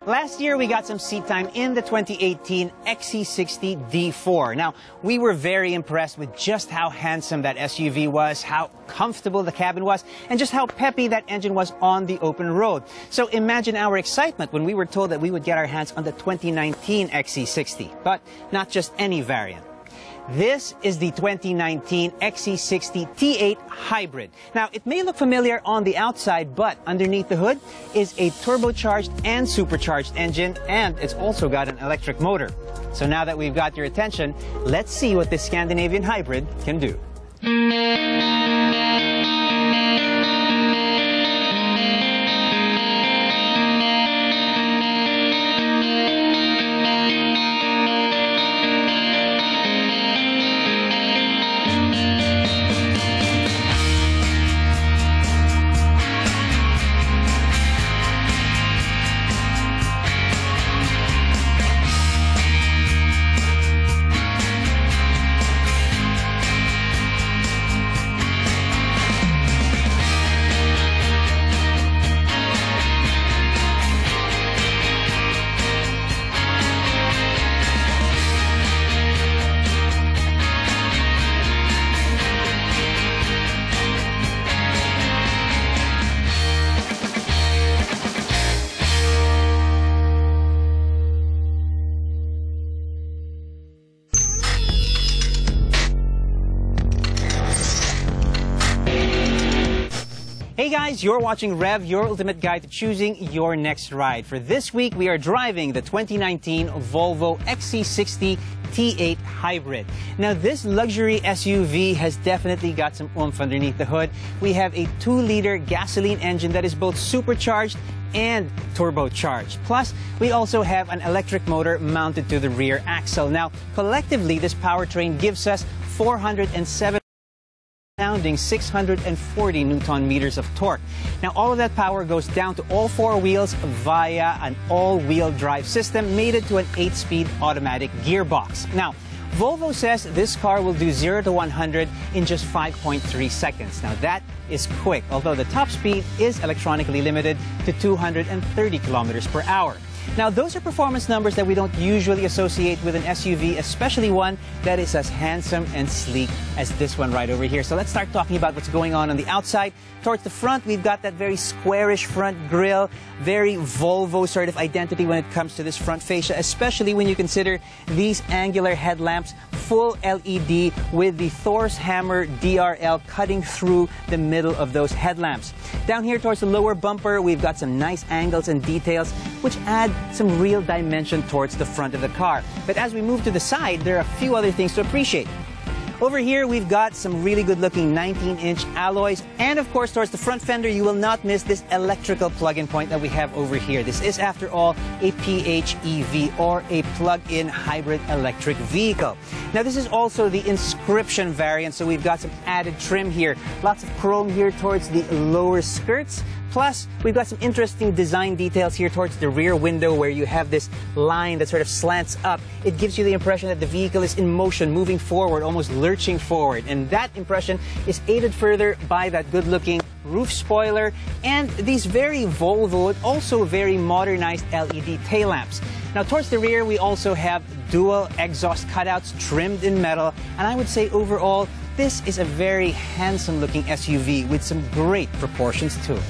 Last year, we got some seat time in the 2018 XC60 D4. Now, we were very impressed with just how handsome that SUV was, how comfortable the cabin was, and just how peppy that engine was on the open road. So imagine our excitement when we were told that we would get our hands on the 2019 XC60, but not just any variant. This is the 2019 XC60 T8 Hybrid. Now, it may look familiar on the outside, but underneath the hood is a turbocharged and supercharged engine, and it's also got an electric motor. So now that we've got your attention, let's see what this Scandinavian hybrid can do. Hey guys, you're watching REV, your ultimate guide to choosing your next ride. For this week, we are driving the 2019 Volvo XC60 T8 Hybrid. Now, this luxury SUV has definitely got some oomph underneath the hood. We have a 2-liter gasoline engine that is both supercharged and turbocharged. Plus, we also have an electric motor mounted to the rear axle. Now, collectively, this powertrain gives us 407 sounding 640 Newton-meters of torque. Now, all of that power goes down to all 4 wheels via an all-wheel drive system mated to an 8-speed automatic gearbox. Now, Volvo says this car will do 0 to 100 in just 5.3 seconds. Now, that is quick, although the top speed is electronically limited to 230 kilometers per hour. Now, those are performance numbers that we don't usually associate with an SUV, especially one that is as handsome and sleek as this one right over here. So let's start talking about what's going on the outside. Towards the front, we've got that very squarish front grille, very Volvo sort of identity when it comes to this front fascia, especially when you consider these angular headlamps, full LED with the Thor's Hammer DRL cutting through the middle of those headlamps. Down here towards the lower bumper, we've got some nice angles and details which add some real dimension towards the front of the car. But as we move to the side, there are a few other things to appreciate. Over here, we've got some really good-looking 19-inch alloys. And, of course, towards the front fender, you will not miss this electrical plug-in point that we have over here. This is, after all, a PHEV, or a plug-in hybrid electric vehicle. Now, this is also the Inscription variant, so we've got some added trim here. Lots of chrome here towards the lower skirts. Plus, we've got some interesting design details here towards the rear window where you have this line that sort of slants up. It gives you the impression that the vehicle is in motion, moving forward, almost lurching forward. And that impression is aided further by that good-looking roof spoiler and these very Volvo, also very modernized LED tail lamps. Now, towards the rear, we also have dual exhaust cutouts trimmed in metal. And I would say overall, this is a very handsome-looking SUV with some great proportions to it.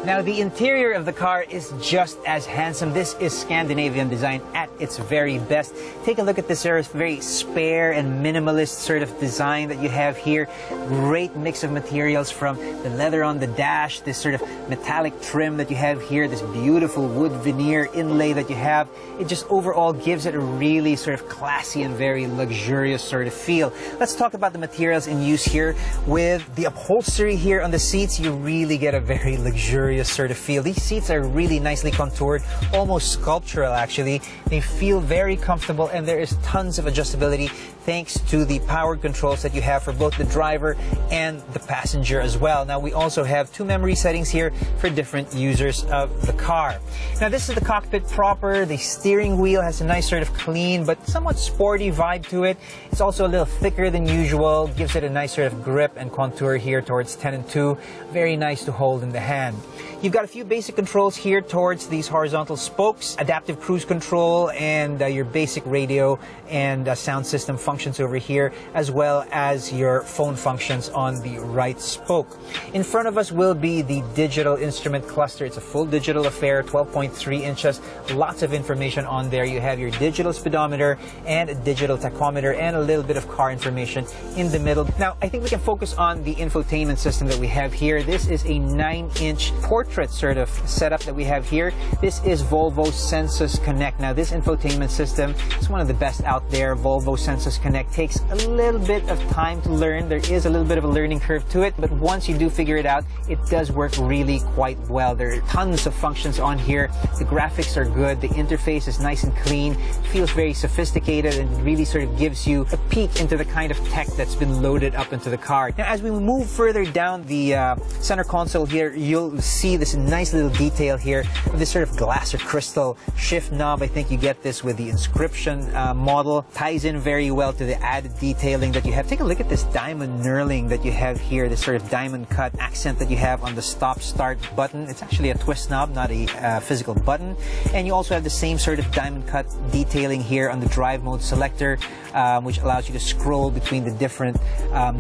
Now, the interior of the car is just as handsome. This is Scandinavian design at its very best. Take a look at this very spare and minimalist sort of design that you have here. Great mix of materials, from the leather on the dash, this sort of metallic trim that you have here, this beautiful wood veneer inlay that you have. It just overall gives it a really sort of classy and very luxurious sort of feel. Let's talk about the materials in use here. With the upholstery here on the seats, you really get a very luxurious sort of feel. These seats are really nicely contoured, almost sculptural actually. They feel very comfortable, and there is tons of adjustability thanks to the power controls that you have for both the driver and the passenger as well. Now, we also have 2 memory settings here for different users of the car. Now, this is the cockpit proper. The steering wheel has a nice sort of clean but somewhat sporty vibe to it. It's also a little thicker than usual, gives it a nice sort of grip and contour here towards 10 and 2. Very nice to hold in the hand. You've got a few basic controls here towards these horizontal spokes, adaptive cruise control, and your basic radio and sound system functions over here, as well as your phone functions on the right spoke. In front of us will be the digital instrument cluster. It's a full digital affair, 12.3 inches, lots of information on there. You have your digital speedometer and a digital tachometer and a little bit of car information in the middle. Now, I think we can focus on the infotainment system that we have here. This is a 9-inch portrait sort of setup that we have here. This is Volvo Sensus Connect. Now, this infotainment system is one of the best out there. Volvo Sensus Connect takes a little bit of time to learn. There is a little bit of a learning curve to it, but once you do figure it out, it does work really quite well. There are tons of functions on here. The graphics are good. The interface is nice and clean. It feels very sophisticated and really sort of gives you a peek into the kind of tech that's been loaded up into the car. Now, as we move further down the center console here, you'll see this nice little detail here of this sort of glass or crystal shift knob. I think you get this with the inscription model. Ties in very well to the added detailing that you have. Take a look at this diamond knurling that you have here, this sort of diamond cut accent that you have on the stop-start button. It's actually a twist knob, not a physical button. And you also have the same sort of diamond cut detailing here on the drive mode selector, which allows you to scroll between the different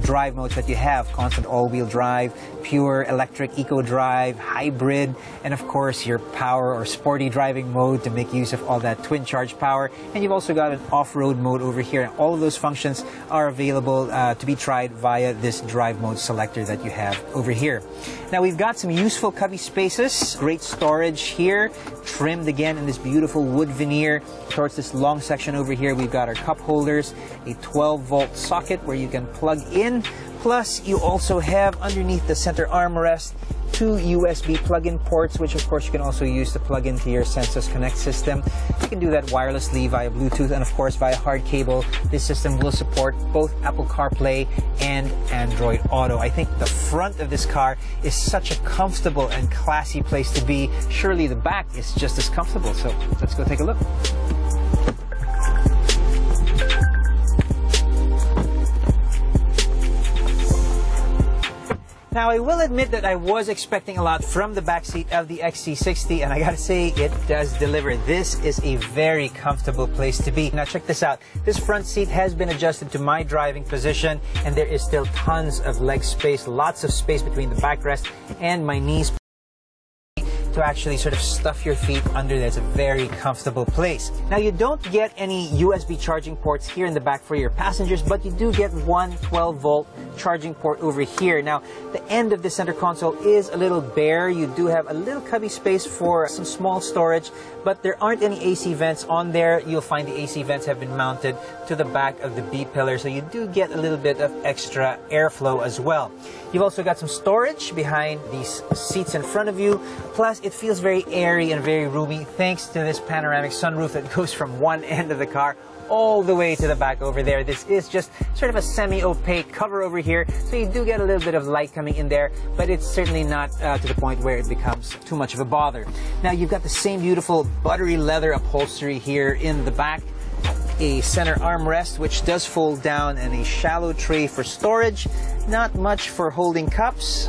drive modes that you have. Constant all-wheel drive, pure electric eco drive, hybrid, and of course your power or sporty driving mode to make use of all that twin charge power. And you've also got an off-road mode over here. And all of those functions are available to be tried via this drive mode selector that you have over here. Now, we've got some useful cubby spaces, great storage here, trimmed again in this beautiful wood veneer. Towards this long section over here, we've got our cup holders, a 12-volt socket where you can plug in. Plus, you also have underneath the center armrest 2 USB plug-in ports, which of course you can also use to plug into your Sensus Connect system. You can do that wirelessly via Bluetooth and of course via hard cable. This system will support both Apple CarPlay and Android Auto. I think the front of this car is such a comfortable and classy place to be. Surely the back is just as comfortable. So let's go take a look. Now, I will admit that I was expecting a lot from the backseat of the XC60, and I gotta say, it does deliver. This is a very comfortable place to be. Now, check this out. This front seat has been adjusted to my driving position, and there is still tons of leg space, lots of space between the backrest and my knees to actually sort of stuff your feet under there. It's a very comfortable place. Now, you don't get any USB charging ports here in the back for your passengers, but you do get one 12-volt charging port over here. Now, the end of the center console is a little bare. You do have a little cubby space for some small storage, but there aren't any AC vents on there. You'll find the AC vents have been mounted to the back of the B pillar, so you do get a little bit of extra airflow as well. You've also got some storage behind these seats in front of you, plus it feels very airy and very roomy thanks to this panoramic sunroof that goes from one end of the car all the way to the back over there. This is just sort of a semi-opaque cover over here, so you do get a little bit of light coming in there, but it's certainly not to the point where it becomes too much of a bother. Now, you've got the same beautiful buttery leather upholstery here in the back, a center armrest which does fold down, and a shallow tray for storage. Not much for holding cups.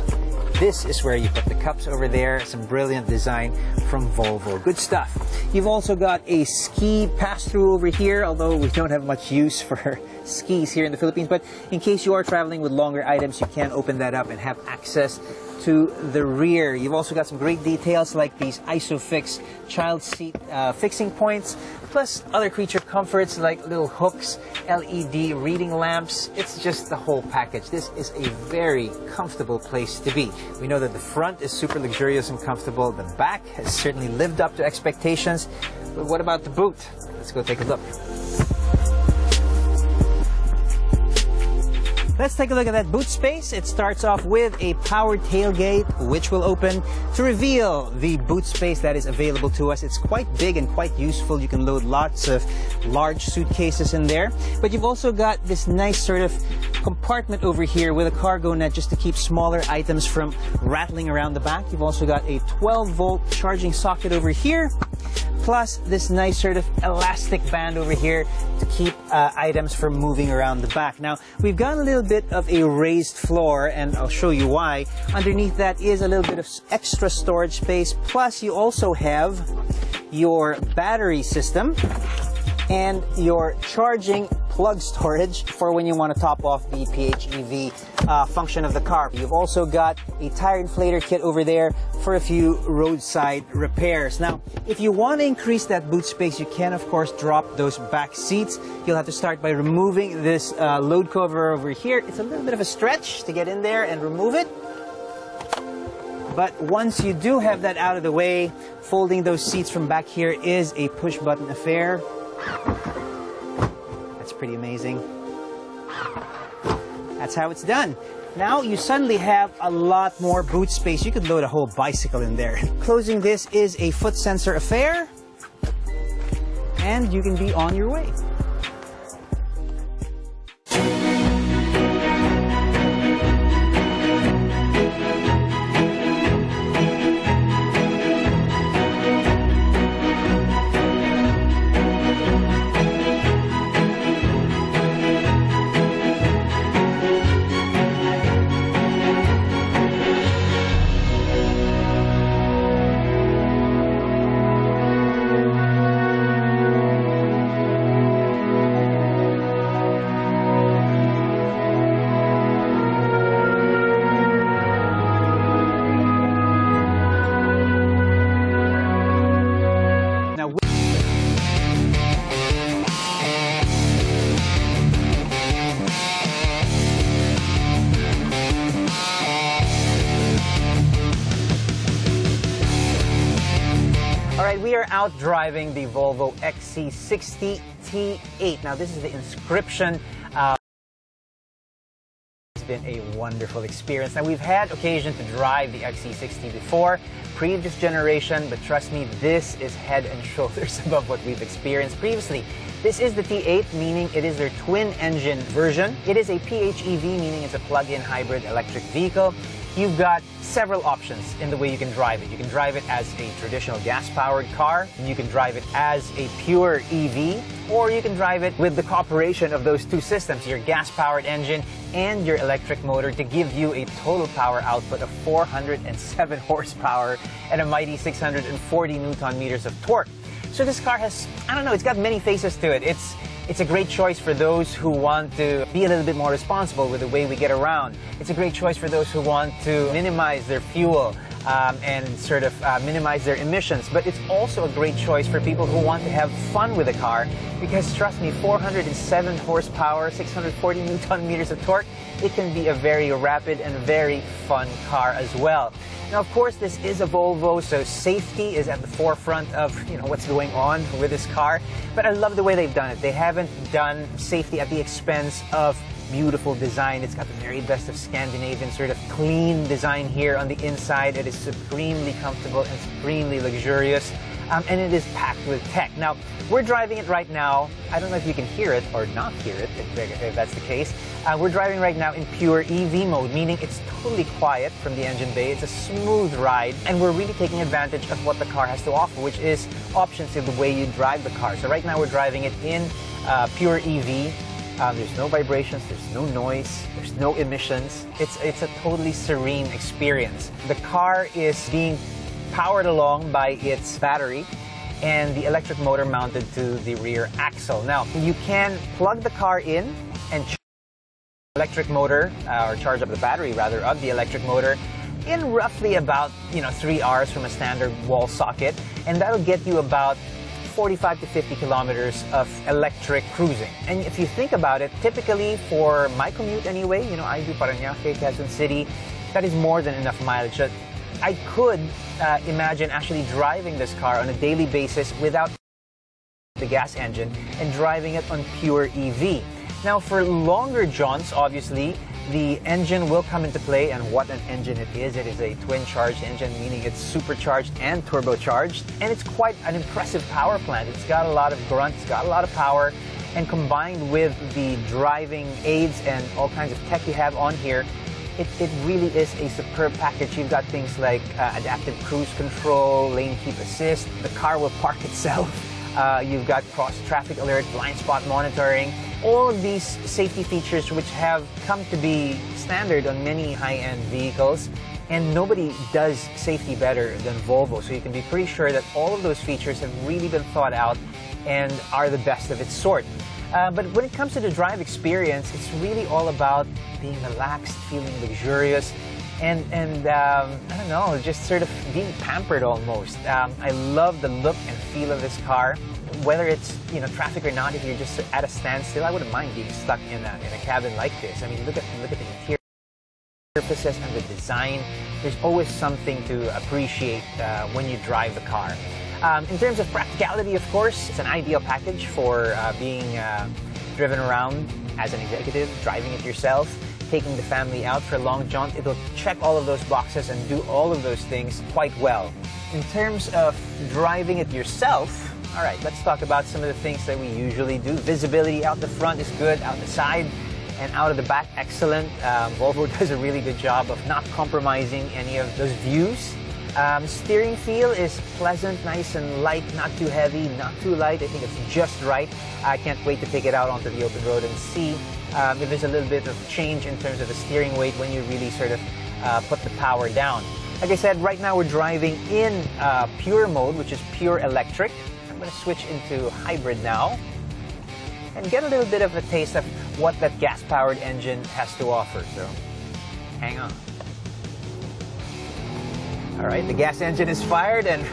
This is where you put the cups over there. Some brilliant design from Volvo. Good stuff. You've also got a ski pass-through over here, although we don't have much use for skis here in the Philippines. But in case you are traveling with longer items, you can open that up and have access to the rear. You've also got some great details like these ISOFIX child seat fixing points, plus other creature comforts like little hooks, LED reading lamps. It's just the whole package. This is a very comfortable place to be. We know that the front is super luxurious and comfortable. The back has certainly lived up to expectations. But what about the boot? Let's go take a look. Let's take a look at that boot space. It starts off with a powered tailgate, which will open to reveal the boot space that is available to us. It's quite big and quite useful. You can load lots of large suitcases in there. But you've also got this nice sort of compartment over here with a cargo net just to keep smaller items from rattling around the back. You've also got a 12-volt charging socket over here, plus this nice sort of elastic band over here to keep items from moving around the back. Now, we've got a little bit of a raised floor, and I'll show you why. Underneath that is a little bit of extra storage space, plus you also have your battery system and your charging plug storage for when you want to top off the PHEV function of the car. You've also got a tire inflator kit over there for a few roadside repairs. Now, if you want to increase that boot space, you can, of course, drop those back seats. You'll have to start by removing this load cover over here. It's a little bit of a stretch to get in there and remove it. But once you do have that out of the way, folding those seats from back here is a push-button affair. That's pretty amazing. That's how it's done. Now you suddenly have a lot more boot space. You could load a whole bicycle in there. Closing this is a foot sensor affair, and you can be on your way. We are out driving the Volvo XC60 T8. Now, this is the inscription. It's been a wonderful experience. Now, we've had occasion to drive the XC60 before, previous generation, but trust me, this is head and shoulders above what we've experienced previously. This is the T8, meaning it is their twin-engine version. It is a PHEV, meaning it's a plug-in hybrid electric vehicle. You've got several options in the way you can drive it. You can drive it as a traditional gas-powered car, you can drive it as a pure EV, or you can drive it with the cooperation of those two systems, your gas-powered engine and your electric motor, to give you a total power output of 407 horsepower and a mighty 640 Newton-meters of torque. So this car has, I don't know, it's got many faces to it. It's a great choice for those who want to be a little bit more responsible with the way we get around. It's a great choice for those who want to minimize their fuel and sort of minimize their emissions. But it's also a great choice for people who want to have fun with the car, because trust me, 407 horsepower, 640 Newton-meters of torque, it can be a very rapid and very fun car as well. Now, of course, this is a Volvo, so safety is at the forefront of what's going on with this car. But I love the way they've done it. They haven't done safety at the expense of beautiful design. It's got the very best of Scandinavian sort of clean design here on the inside. It is supremely comfortable and supremely luxurious. And it is packed with tech. Now, we're driving it right now. I don't know if you can hear it or not hear it, if that's the case. We're driving right now in pure EV mode, meaning it's totally quiet from the engine bay. It's a smooth ride, and we're really taking advantage of what the car has to offer, which is options in the way you drive the car. So right now we're driving it in pure EV. There's no vibrations, there's no noise, there's no emissions. It's a totally serene experience. The car is being powered along by its battery and the electric motor mounted to the rear axle. Now, you can plug the car in and charge the electric motor, or charge up the battery rather, of the electric motor in roughly about 3 hours from a standard wall socket, and that'll get you about 45 to 50 kilometers of electric cruising. And if you think about it, typically for my commute anyway, I do Parañaque, Quezon City, that is more than enough mileage. I could imagine actually driving this car on a daily basis without the gas engine and driving it on pure EV. Now, for longer jaunts, obviously, the engine will come into play, and what an engine it is. It is a twin-charged engine, meaning it's supercharged and turbocharged, and it's quite an impressive power plant. It's got a lot of grunt, it's got a lot of power, and combined with the driving aids and all kinds of tech you have on here, it really is a superb package. You've got things like adaptive cruise control, lane keep assist, the car will park itself, you've got cross-traffic alert, blind spot monitoring, all of these safety features which have come to be standard on many high-end vehicles, and nobody does safety better than Volvo, so you can be pretty sure that all of those features have really been thought out and are the best of its sort. But when it comes to the drive experience, it's really all about being relaxed, feeling luxurious, and I don't know, just sort of being pampered almost. I love the look and feel of this car. Whether it's, you know, traffic or not, if you're just at a standstill, I wouldn't mind being stuck in a cabin like this. I mean, look at the interior surfaces and the design. There's always something to appreciate when you drive the car. In terms of practicality, of course, it's an ideal package for being driven around as an executive, driving it yourself, taking the family out for a long jaunt. It'll check all of those boxes and do all of those things quite well. In terms of driving it yourself, all right, let's talk about some of the things that we usually do. Visibility out the front is good, out the side and out of the back, excellent. Volvo does a really good job of not compromising any of those views. Steering feel is pleasant, nice and light, not too heavy, not too light. I think it's just right. I can't wait to take it out onto the open road and see if there's a little bit of change in terms of the steering weight when you really sort of put the power down. Like I said, right now we're driving in pure mode, which is pure electric. I'm going to switch into hybrid now and get a little bit of a taste of what that gas-powered engine has to offer. So, hang on. All right, the gas engine is fired, and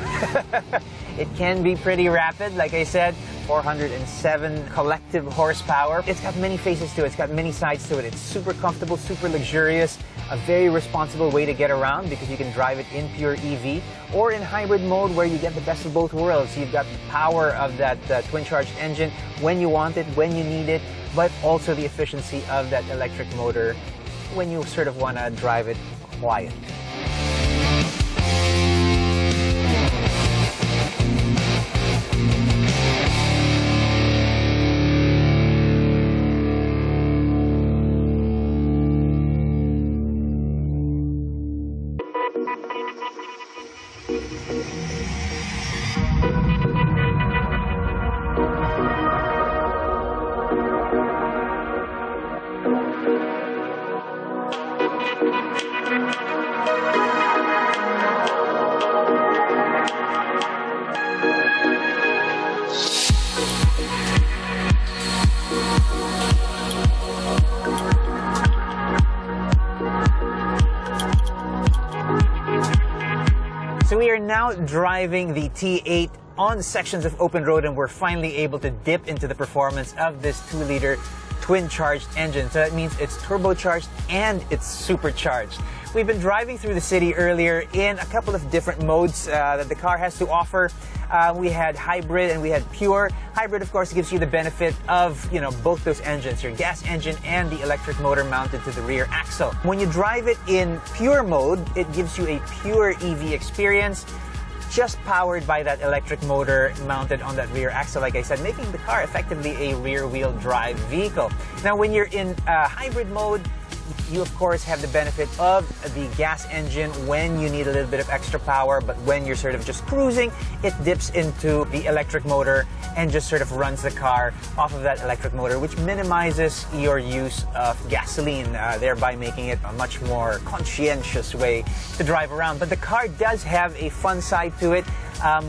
it can be pretty rapid. Like I said, 407 collective horsepower. It's got many faces to it. It's got many sides to it. It's super comfortable, super luxurious, a very responsible way to get around because you can drive it in pure EV or in hybrid mode where you get the best of both worlds. You've got the power of that twin-charged engine when you want it, when you need it, but also the efficiency of that electric motor when you sort of want to drive it quiet. So we are now driving the T8 on sections of open road, and we're finally able to dip into the performance of this 2-liter twin-charged engine. So that means it's turbocharged and it's supercharged. We've been driving through the city earlier in a couple of different modes that the car has to offer. We had hybrid and we had pure. Hybrid, of course, gives you the benefit of, you know, both those engines, your gas engine and the electric motor mounted to the rear axle. When you drive it in pure mode, it gives you a pure EV experience, just powered by that electric motor mounted on that rear axle, like I said, making the car effectively a rear-wheel drive vehicle. Now, when you're in hybrid mode, you of course have the benefit of the gas engine when you need a little bit of extra power, but when you're sort of just cruising, it dips into the electric motor and just sort of runs the car off of that electric motor, which minimizes your use of gasoline, thereby making it a much more conscientious way to drive around. But the car does have a fun side to it.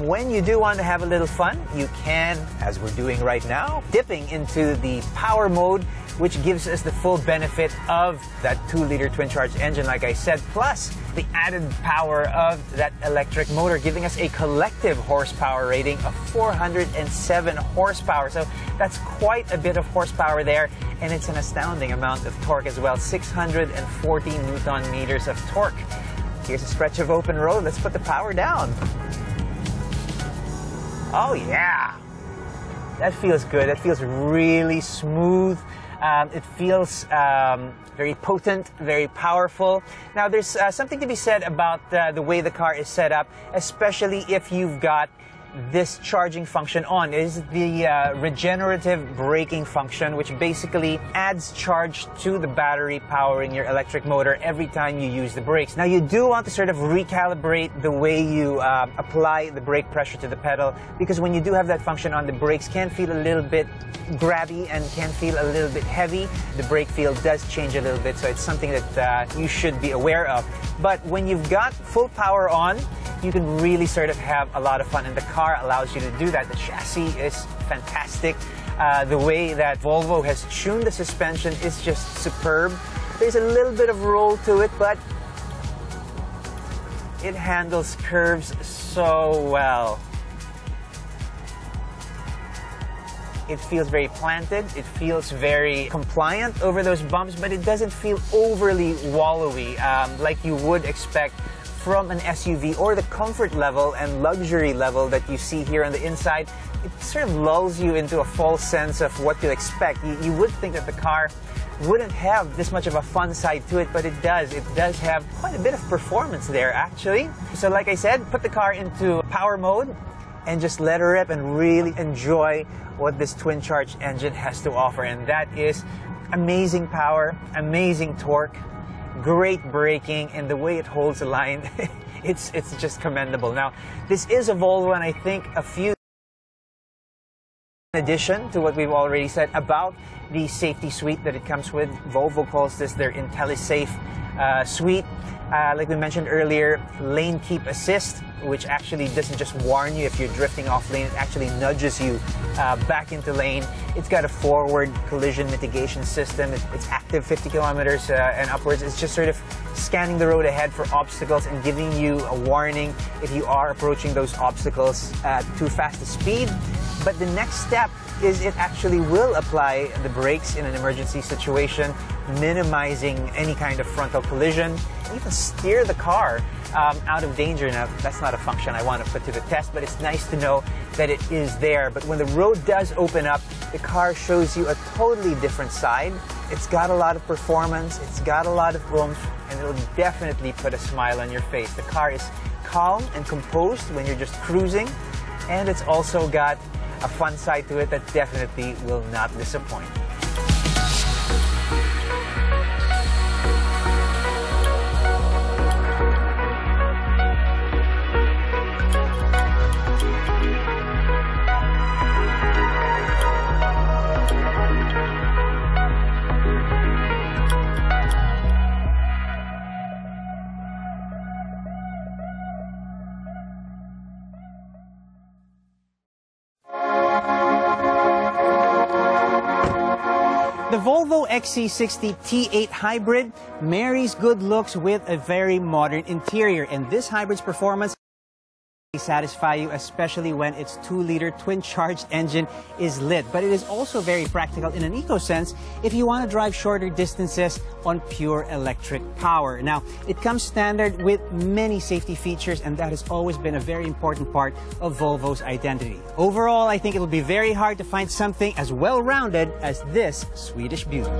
When you do want to have a little fun, you can, as we're doing right now, dipping into the power mode, which gives us the full benefit of that 2-liter twin-charged engine, like I said, plus the added power of that electric motor, giving us a collective horsepower rating of 407 horsepower. So that's quite a bit of horsepower there, and it's an astounding amount of torque as well, 640 Newton meters of torque. Here's a stretch of open road. Let's put the power down. Oh yeah, that feels good. That feels really smooth. It feels very potent, very powerful. Now, there's something to be said about the way the car is set up, especially if you've got this charging function on. It is the regenerative braking function, which basically adds charge to the battery powering your electric motor every time you use the brakes. Now, you do want to sort of recalibrate the way you apply the brake pressure to the pedal, because when you do have that function on, the brakes can feel a little bit grabby and can feel a little bit heavy. The brake feel does change a little bit, so it's something that you should be aware of. But when you've got full power on, you can really sort of have a lot of fun, and the car allows you to do that. The chassis is fantastic. The way that Volvo has tuned the suspension is just superb. There's a little bit of roll to it, but it handles curves so well. It feels very planted, it feels very compliant over those bumps, but it doesn't feel overly wallowy like you would expect from an SUV, or the comfort level and luxury level that you see here on the inside. It sort of lulls you into a false sense of what to expect. You would think that the car wouldn't have this much of a fun side to it, but it does. It does have quite a bit of performance there, actually. So like I said, put the car into power mode and just let her rip and really enjoy what this twin-charged engine has to offer. And that is amazing power, amazing torque, great braking, and the way it holds the line, it's just commendable. Now, this is a Volvo, and I think a few in addition to what we've already said about the safety suite that it comes with. Volvo calls this their IntelliSafe suite. Like we mentioned earlier, lane keep assist, which actually doesn't just warn you if you're drifting off lane, it actually nudges you back into lane. It's got a forward collision mitigation system. It's active 50 kilometers and upwards. It's just sort of scanning the road ahead for obstacles and giving you a warning if you are approaching those obstacles at too fast a speed. But the next step is it actually will apply the brakes in an emergency situation, minimizing any kind of frontal collision, even steer the car out of danger. Now, that's not a function I want to put to the test, but it's nice to know that it is there. But when the road does open up, the car shows you a totally different side. It's got a lot of performance, it's got a lot of oomph, and it'll definitely put a smile on your face. The car is calm and composed when you're just cruising, and it's also got a fun side to it that definitely will not disappoint. The Volvo XC60 T8 Hybrid marries good looks with a very modern interior, and this hybrid's performance satisfy you, especially when its 2-liter twin-charged engine is lit. But it is also very practical in an eco sense if you want to drive shorter distances on pure electric power. Now, it comes standard with many safety features, and that has always been a very important part of Volvo's identity. Overall, I think it'll be very hard to find something as well-rounded as this Swedish beauty.